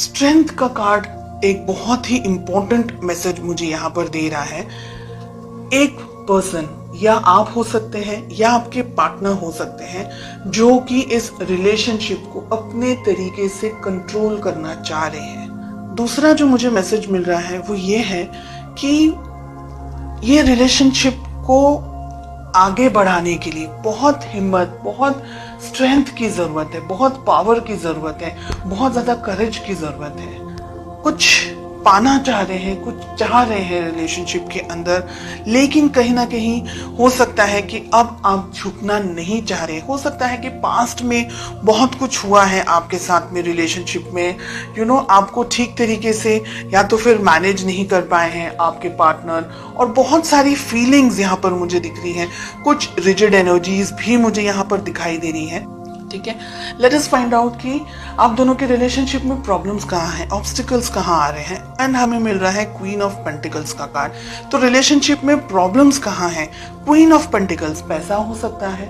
Strength का card एक बहुत ही इंपॉर्टेंट मैसेज मुझे यहाँ पर दे रहा है। एक पर्सन, या आप हो सकते हैं या आपके पार्टनर हो सकते हैं, जो कि इस रिलेशनशिप को अपने तरीके से कंट्रोल करना चाह रहे हैं। दूसरा जो मुझे मैसेज मिल रहा है वो ये है कि ये रिलेशनशिप को आगे बढ़ाने के लिए बहुत हिम्मत, बहुत स्ट्रेंथ की जरूरत है, बहुत पावर की जरूरत है, बहुत ज्यादा करेज की जरूरत है। कुछ पाना चाह रहे हैं, कुछ चाह रहे हैं रिलेशनशिप के अंदर, लेकिन कहीं ना कहीं हो सकता है कि अब आप झुकना नहीं चाह रहे। हो सकता है कि पास्ट में बहुत कुछ हुआ है आपके साथ में रिलेशनशिप में, आपको ठीक तरीके से या तो फिर मैनेज नहीं कर पाए हैं आपके पार्टनर, और बहुत सारी फीलिंग्स यहाँ पर मुझे दिख रही हैं। कुछ रिजिड एनर्जीज भी मुझे यहाँ पर दिखाई दे रही है। ठीक है, लेट अस फाइंड आउट कि आप दोनों के रिलेशनशिप में प्रॉब्लम्स कहाँ हैं, ऑब्स्टिकल्स कहाँ आ रहे हैं। एंड हमें मिल रहा है क्वीन ऑफ पेंटिकल्स का कार्ड। तो रिलेशनशिप में प्रॉब्लम्स कहाँ हैं? क्वीन ऑफ पेंटिकल्स, पैसा हो सकता है।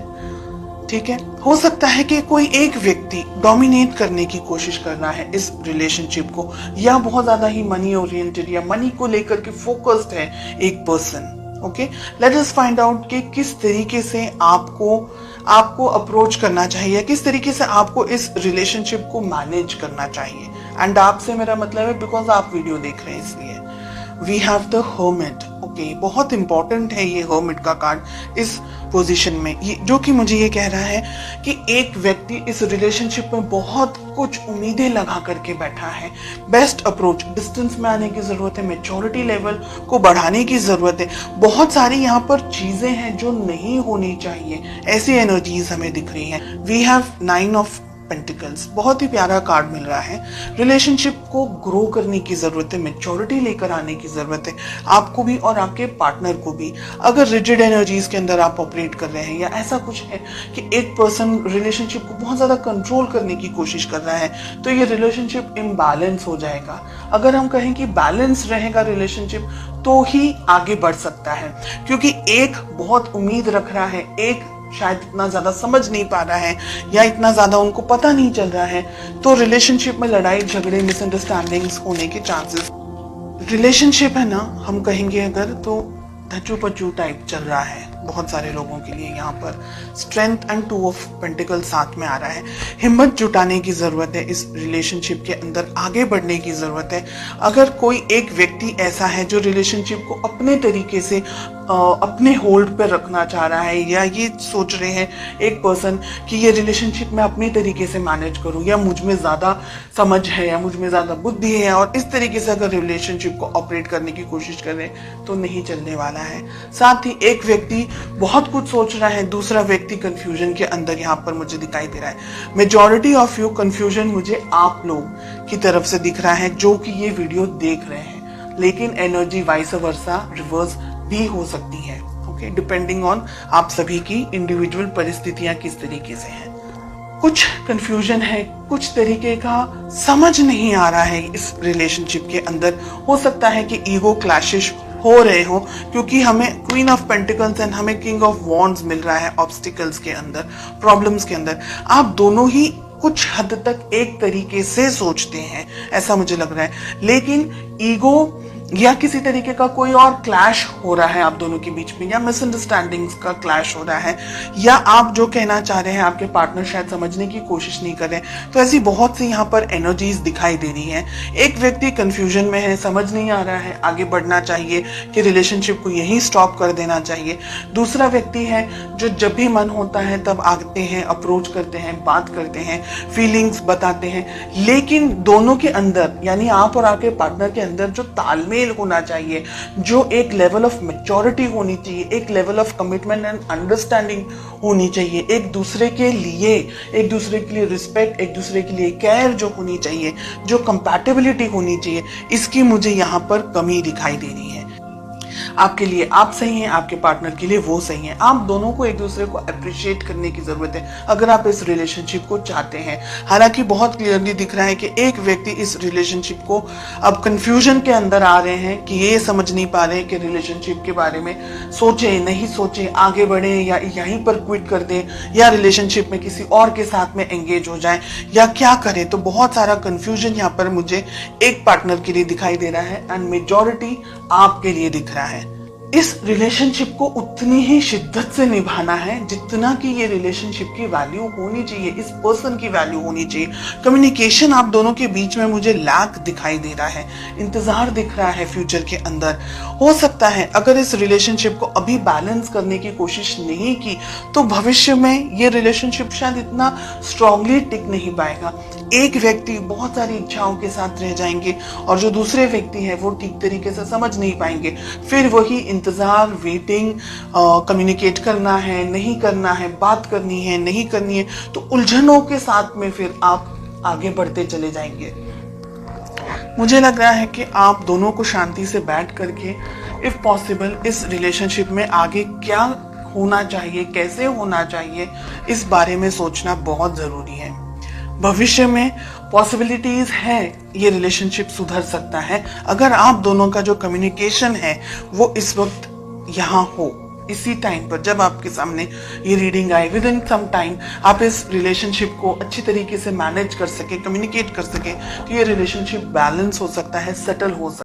ठीक है, हो सकता है कि कोई एक व्यक्ति डोमिनेट करने की कोशिश कर रहा है इस रिलेशनशिप को, या बहुत ज्यादा ही मनी ओरिएंटेड या मनी को लेकर के फोकस्ड है एक person. Okay, let us find out कि किस तरीके से आपको अप्रोच करना चाहिए, किस तरीके से आपको इस रिलेशनशिप को मैनेज करना चाहिए। एंड आपसे मेरा मतलब है बिकॉज आप वीडियो देख रहे हैं इसलिए। We have the hermit. Okay, बहुत इंपॉर्टेंट है ये हर्मिट का कार्ड इस पोजीशन में, ये जो कि मुझे ये कह रहा है कि एक व्यक्ति इस रिलेशनशिप में बहुत कुछ उम्मीदें लगा करके बैठा है। बेस्ट अप्रोच, डिस्टेंस में आने की जरूरत है, मैच्योरिटी लेवल को बढ़ाने की जरूरत है। बहुत सारी यहाँ पर चीजें हैं जो नहीं होनी चाहिए, ऐसी एनर्जीज हमें दिख रही हैं। वी हैव 9 ऑफ पेंटिकल्स, बहुत ही प्यारा कार्ड मिल रहा है। रिलेशनशिप को ग्रो करने की जरूरत है, मैच्योरिटी लेकर आने की जरूरत है, आपको भी और आपके पार्टनर को भी। अगर रिजिड एनर्जीज के अंदर आप ऑपरेट कर रहे हैं, या ऐसा कुछ है कि एक पर्सन रिलेशनशिप को बहुत ज्यादा कंट्रोल करने की कोशिश कर रहा है, तो ये रिलेशनशिप इम्बैलेंस हो जाएगा। अगर हम कहें कि बैलेंस रहेगा रिलेशनशिप, तो ही आगे बढ़ सकता है। क्योंकि एक बहुत उम्मीद रख रहा है, एक शायद इतना ज्यादा समझ नहीं पा रहा है, या इतना ज्यादा उनको पता नहीं चल रहा है, तो रिलेशनशिप में लड़ाई झगड़े, मिसअंडरस्टैंडिंग्स होने के चांसेस। रिलेशनशिप है ना, हम कहेंगे अगर, तो धचू पचू टाइप चल रहा है बहुत सारे लोगों के लिए। यहाँ पर स्ट्रेंथ एंड 2 ऑफ पेंटिकल साथ में आ रहा है। हिम्मत जुटाने की जरूरत है, इस रिलेशनशिप के अंदर आगे बढ़ने की जरूरत है। अगर कोई एक व्यक्ति ऐसा है जो रिलेशनशिप को अपने तरीके से अपने होल्ड पर रखना चाह रहा है, या ये सोच रहे हैं एक पर्सन कि ये रिलेशनशिप मैं अपने तरीके से मैनेज करूं, या मुझ में ज्यादा समझ है, या मुझ में ज्यादा बुद्धि है, और इस तरीके से अगर रिलेशनशिप को ऑपरेट करने की कोशिश कर रहे हैं, तो नहीं चलने वाला है। साथ ही एक व्यक्ति बहुत कुछ सोच रहा है, दूसरा व्यक्ति कंफ्यूजन के अंदर यहाँ पर मुझे दिखाई दे रहा है। मेजॉरिटी ऑफ यू कंफ्यूजन मुझे आप लोग की तरफ से दिख रहा है जो कि ये वीडियो देख रहे हैं, लेकिन एनर्जी वाइस वर्सा रिवर्स भी हो सकती है। ओके, डिपेंडिंग ऑन आप सभी की इंडिविजुअल परिस्थितियां किस तरीके से हैं। कुछ कंफ्यूजन है, कुछ तरीके का समझ नहीं आ रहा है इस रिलेशनशिप के अंदर। हो सकता है कि ईगो क्लैशेस हो रहे हो, क्योंकि हमें क्वीन ऑफ पेंटिकल्स एंड हमें किंग ऑफ वॉन्ड्स मिल रहा है ऑब्स्टिकल्स के अंदर, प्रॉब्लम्स के अंदर। आप दोनों ही कुछ हद तक एक तरीके से सोचते हैं, ऐसा मुझे लग रहा है, लेकिन ईगो या किसी तरीके का कोई और क्लैश हो रहा है आप दोनों के बीच में, या मिसअंडरस्टैंडिंग्स का क्लैश हो रहा है, या आप जो कहना चाह रहे हैं आपके पार्टनर शायद समझने की कोशिश नहीं कर रहे। तो ऐसी बहुत सी यहाँ पर एनर्जीज दिखाई दे रही हैं। एक व्यक्ति कंफ्यूजन में है, समझ नहीं आ रहा है आगे बढ़ना चाहिए कि रिलेशनशिप को यहीं स्टॉप कर देना चाहिए। दूसरा व्यक्ति है जो जब भी मन होता है तब आते हैं, अप्रोच करते हैं, बात करते हैं, फीलिंग्स बताते हैं, लेकिन दोनों के अंदर, यानी आप और आपके पार्टनर के अंदर जो तालमेल होना चाहिए, जो एक लेवल ऑफ मैच्योरिटी होनी चाहिए, एक level of commitment and understanding होनी चाहिए, एक दूसरे के लिए रिस्पेक्ट, एक दूसरे के लिए केयर जो होनी चाहिए, जो कंपैटिबिलिटी होनी चाहिए, इसकी मुझे यहाँ पर कमी दिखाई दे रही है। आपके लिए आप सही हैं, आपके पार्टनर के लिए वो सही है। आप दोनों को एक दूसरे को अप्रिशिएट करने की जरूरत है अगर आप इस रिलेशनशिप को चाहते हैं। हालांकि बहुत क्लियरली दिख रहा है कि एक व्यक्ति इस रिलेशनशिप को अब कंफ्यूजन के अंदर आ रहे हैं कि ये समझ नहीं पा रहे हैं कि रिलेशनशिप के बारे में सोचे नहीं सोचे, आगे बढ़े या यहीं पर क्विट कर दे, या रिलेशनशिप में किसी और के साथ में एंगेज हो जाए, या क्या करें। तो बहुत सारा कंफ्यूजन यहाँ पर मुझे एक पार्टनर के लिए दिखाई दे रहा है एंड मेजॉरिटी आपके लिए दिख रहा है। इस रिलेशनशिप को उतनी ही शिद्दत से निभाना है जितना कि ये रिलेशनशिप की वैल्यू होनी चाहिए, इस पर्सन की वैल्यू होनी चाहिए। कम्युनिकेशन आप दोनों के बीच में मुझे लैक दिखाई दे रहा है, इंतजार दिख रहा है फ्यूचर के अंदर। हो सकता है अगर इस रिलेशनशिप को अभी बैलेंस करने की कोशिश नहीं की तो भविष्य में ये रिलेशनशिप शायद इतना स्ट्रांगली टिक नहीं पाएगा। एक व्यक्ति बहुत सारी इच्छाओं के साथ रह जाएंगे और जो दूसरे व्यक्ति है वो ठीक तरीके से समझ नहीं पाएंगे। फिर वही इंतजार, वेटिंग, कम्युनिकेट करना है नहीं करना है, बात करनी है नहीं करनी है, तो उलझनों के साथ में फिर आप आगे बढ़ते चले जाएंगे। मुझे लग रहा है कि आप दोनों को शांति से बैठ करके इफ पॉसिबल इस रिलेशनशिप में आगे क्या होना चाहिए, कैसे होना चाहिए, इस बारे में सोचना बहुत जरूरी है। भविष्य में पॉसिबिलिटीज है ये रिलेशनशिप सुधर सकता है अगर आप दोनों का जो कम्युनिकेशन है वो इस वक्त यहाँ हो। इसी टाइम पर जब आपके सामने ये रीडिंग आए, विद इन सम टाइम आप इस रिलेशनशिप को अच्छी तरीके से मैनेज कर सके, कम्युनिकेट कर सके, तो ये रिलेशनशिप बैलेंस हो सकता है, सेटल हो सकता है।